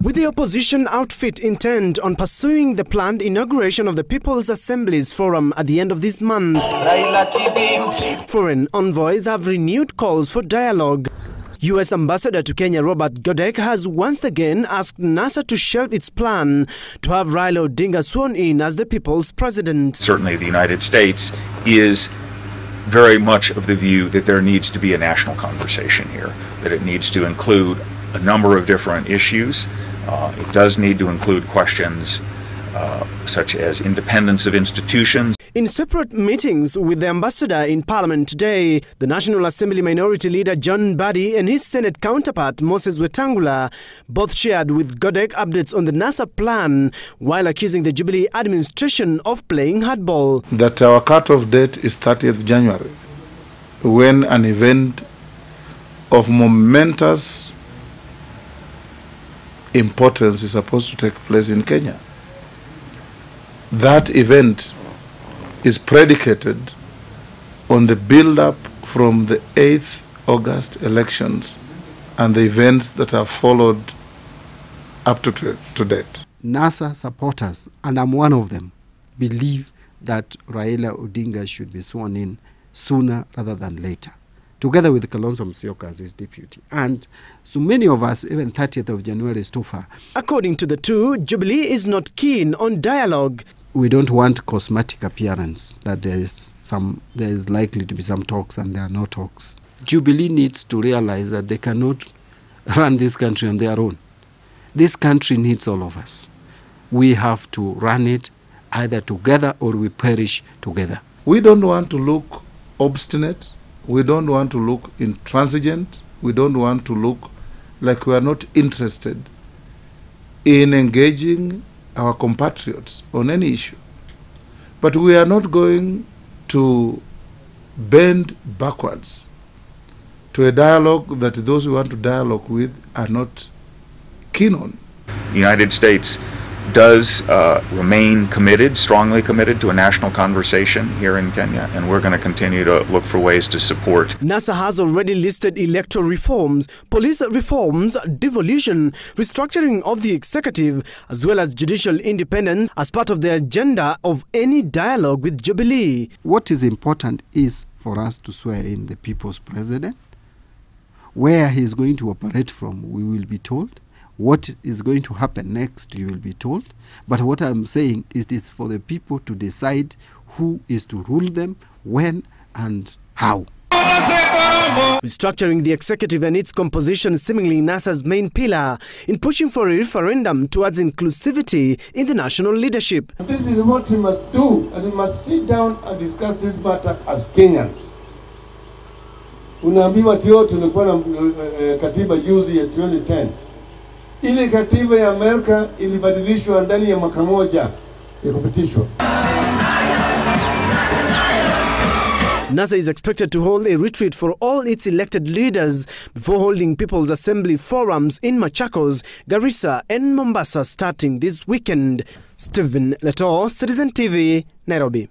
With the opposition outfit intent on pursuing the planned inauguration of the People's Assembly's Forum at the end of this month, foreign envoys have renewed calls for dialogue. U.S. Ambassador to Kenya Robert Godec has once again asked NASA to shelve its plan to have Raila Odinga sworn in as the people's president. Certainly the United States is very much of the view that there needs to be a national conversation here, that it needs to include a number of different issues. It does need to include questions such as independence of institutions. In separate meetings with the ambassador in Parliament today, the National Assembly Minority Leader John Mbadi and his Senate counterpart Moses Wetangula both shared with Godec updates on the NASA plan while accusing the Jubilee administration of playing hardball. That our cut-off date is 30th January, when an event of momentous importance is supposed to take place in Kenya. That event is predicated on the build-up from the 8th August elections and the events that have followed up to date. NASA supporters, and I'm one of them, believe that Raila Odinga should be sworn in sooner rather than later, together with Kalonzo Musyoka as his deputy. And so many of us, even 30th of January is too far. According to the two, Jubilee is not keen on dialogue. We don't want cosmetic appearance that there is likely to be some talks and there are no talks. Jubilee needs to realize that they cannot run this country on their own. This country needs all of us. We have to run it either together or we perish together. We don't want to look obstinate. We don't want to look intransigent. We don't want to look like we are not interested in engaging our compatriots on any issue. But we are not going to bend backwards to a dialogue that those we want to dialogue with are not keen on. The United States does remain committed, strongly committed to a national conversation here in Kenya, and we're going to continue to look for ways to support. NASA has already listed electoral reforms, police reforms, devolution, restructuring of the executive, as well as judicial independence as part of the agenda of any dialogue with Jubilee. What is important is for us to swear in the people's president. Where he is going to operate from, we will be told. What is going to happen next, you will be told. But what I'm saying is it is for the people to decide who is to rule them, when and how. Restructuring the executive and its composition seemingly NASA's main pillar in pushing for a referendum towards inclusivity in the national leadership. This is what we must do, and we must sit down and discuss this matter as Kenyans. Unaambiwa tio tulikuwa na katiba juzi ya 2010. Ile katiba ya Amerika ilibadilishwa ndani ya mwaka moja ya kupitishwa. NASA is expected to hold a retreat for all its elected leaders before holding People's Assembly forums in Machakos, Garissa and Mombasa starting this weekend. Stephen Leto, Citizen TV, Nairobi.